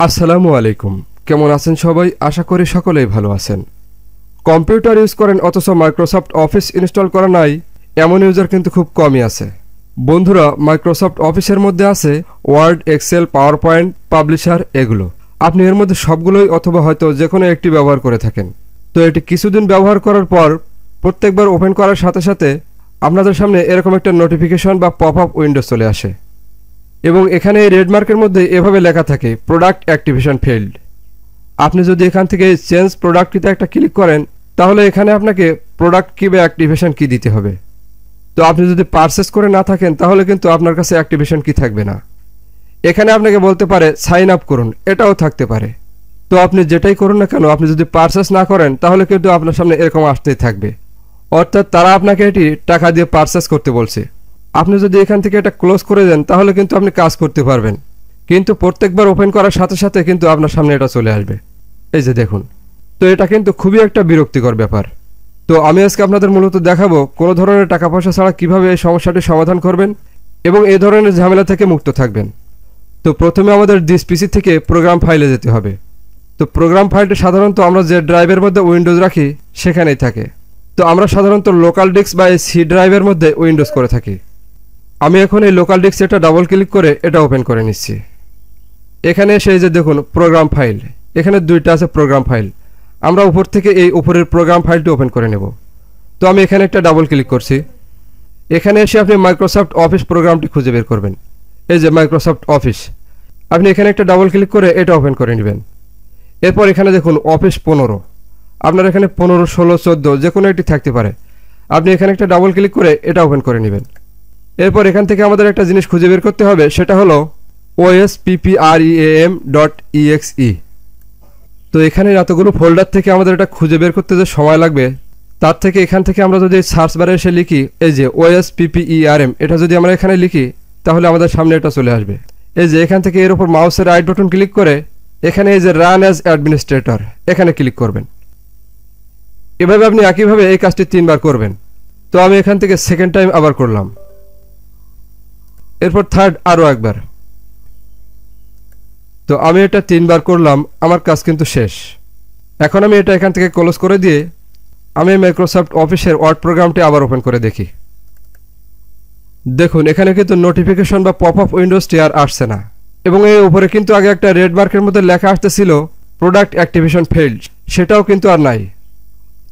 আসসালামু আলাইকুম। কেমন আছেন সবাই? আশা করি সকলেই ভালো আছেন। কম্পিউটার ইউজ করেন অথচ মাইক্রোসফট অফিস ইনস্টল করা নাই এমন ইউজার কিন্তু খুব কমই আছে। বন্ধুরা, মাইক্রোসফট অফিসের মধ্যে আছে Word, Excel, PowerPoint, Publisher, এগুলো আপনি এর মধ্যে সবগুলোই অথবা হয়তো যে কোনো একটি ব্যবহার করে থাকেন। তো এটি কিছুদিন ব্যবহার করার পর প্রত্যেকবার ওপেন করার সাথে সাথে আপনাদের সামনে এরকম একটা নোটিফিকেশন বা পপ আপ উইন্ডো চলে আসে এবং এখানে এই রেড মার্কের মধ্যে এভাবে লেখা থাকে প্রোডাক্ট অ্যাক্টিভেশন ফেইল্ড। আপনি যদি এখান থেকে চেঞ্জ প্রোডাক্ট কিতে একটা ক্লিক করেন তাহলে এখানে আপনাকে প্রোডাক্ট কি বা অ্যাক্টিভেশন কি দিতে হবে। তো আপনি যদি পারচেস করে না থাকেন তাহলে কিন্তু আপনার কাছে অ্যাক্টিভেশন কি থাকবে না। এখানে আপনাকে বলতে পারে সাইন আপ করুন, এটাও থাকতে পারে। তো আপনি যেটাই করুন না কেন, আপনি যদি পারচেস না করেন তাহলে কিন্তু আপনার সামনে এরকম আসতেই থাকবে, অর্থাৎ তারা আপনাকে এটি টাকা দিয়ে পারচেস করতে বলছে। আপনি যদি এখান থেকে এটা ক্লোজ করে দেন তাহলে কিন্তু আপনি কাজ করতে পারবেন, কিন্তু প্রত্যেকবার ওপেন করার সাথে সাথে কিন্তু আপনার সামনে এটা চলে আসবে। এই যে দেখুন, তো এটা কিন্তু খুবই একটা বিরক্তিকর ব্যাপার। তো আমি আজকে আপনাদের মূলত দেখাবো কোনো ধরনের টাকা পয়সা ছাড়া কিভাবে এই সমস্যাটি সমাধান করবেন এবং এই ধরনের ঝামেলা থেকে মুক্ত থাকবেন। তো প্রথমে আমাদের দিস পিসি থেকে প্রোগ্রাম ফাইলে যেতে হবে। তো প্রোগ্রাম ফাইলটা সাধারণত আমরা যে ড্রাইভের মধ্যে উইন্ডোজ রাখি সেখানেই থাকে। তো আমরা সাধারণত লোকাল ডিস্ক বা এই সি ড্রাইভের মধ্যে উইন্ডোজ করে থাকি। আমি এখন এই লোকাল ডিস্ক এটা ডাবল ক্লিক করে এটা ওপেন করে নিচ্ছি। এখানে এসে যে দেখুন প্রোগ্রাম ফাইল, এখানে দুইটা আছে প্রোগ্রাম ফাইল। আমরা উপর থেকে এই উপরের প্রোগ্রাম ফাইলটি ওপেন করে নেব। তো আমি এখানে একটা ডাবল ক্লিক করছি। এখানে এসে আপনি মাইক্রোসফট অফিস প্রোগ্রামটি খুঁজে বের করবেন। এই যে মাইক্রোসফট অফিস, আপনি এখানে একটা ডাবল ক্লিক করে এটা ওপেন করে নেবেন। এরপর এখানে দেখুন অফিস 15, আপনার এখানে 15, 16, 14 যে কোনো একটি থাকতে পারে। আপনি এখানে একটা ডাবল ক্লিক করে এটা ওপেন করে নেবেন। এরপর এখান থেকে আমাদের একটা জিনিস খুঁজে বের করতে হবে, সেটা হলো osppream.exe। তো এখানে এতগুলো ফোল্ডার থেকে আমাদের এটা খুঁজে বের করতে যে সময় লাগবে, তার থেকে এখান থেকে আমরা যদি সার্চ বারে এসে লিখি এই যে osppream, এটা যদি আমরা এখানে লিখি তাহলে আমাদের সামনে এটা চলে আসবে। এই যে এখান থেকে এর উপর মাউসের রাইট বাটন ক্লিক করে এখানে এই যে রান অ্যাজ অ্যাডমিনিস্ট্রেটর এখানে ক্লিক করবেন। এভাবে আপনি একইভাবে এই কাজটি 3 বার করবেন। তো আমি এখান থেকে সেকেন্ড টাইম আবার করলাম, এরপর থার্ড আরও একবার। তো আমি এটা 3 বার করলাম, আমার কাজ কিন্তু শেষ। এখন আমি এটা এখান থেকে ক্লোজ করে দিয়ে আমি মাইক্রোসফট অফিসের ওয়ার্ড প্রোগ্রামটি আবার ওপেন করে দেখি। দেখুন এখানে কিন্তু নোটিফিকেশন বা পপ আপ উইন্ডোজটি আর আসছে না এবং এর উপরে কিন্তু আগে একটা রেড মার্কের মধ্যে লেখা আসতেছিল প্রোডাক্ট অ্যাক্টিভেশন ফেইল্ড, সেটাও কিন্তু আর নাই।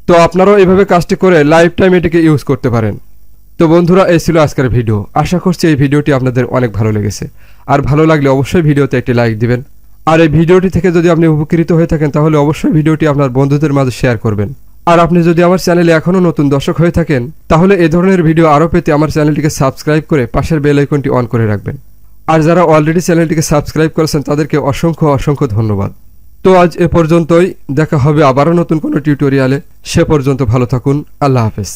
তো আপনারাও এইভাবে কাজটি করে লাইফ টাইম এটিকে ইউজ করতে পারেন। তো বন্ধুরা, এই ছিল আজকের ভিডিও। আশা করছি এই ভিডিওটি আপনাদের অনেক ভালো লেগেছে। আর ভালো লাগলে অবশ্যই ভিডিওতে একটি লাইক দিবেন। আর এই ভিডিওটি থেকে যদি আপনি উপকৃত হয়ে থাকেন তাহলে অবশ্যই ভিডিওটি আপনার বন্ধুদের মাঝে শেয়ার করবেন। আর আপনি যদি আমার চ্যানেলে এখনও নতুন দর্শক হয়ে থাকেন তাহলে এই ধরনের ভিডিও আরও পেতে আমার চ্যানেলটিকে সাবস্ক্রাইব করে পাশের বেল আইকনটি অন করে রাখবেন। আর যারা অলরেডি চ্যানেলটিকে সাবস্ক্রাইব করেছেন তাদেরকে অসংখ্য অসংখ্য ধন্যবাদ। তো আজ এ পর্যন্তই, দেখা হবে আবারও নতুন কোনো টিউটোরিয়ালে। সে পর্যন্ত ভালো থাকুন। আল্লাহ হাফেজ।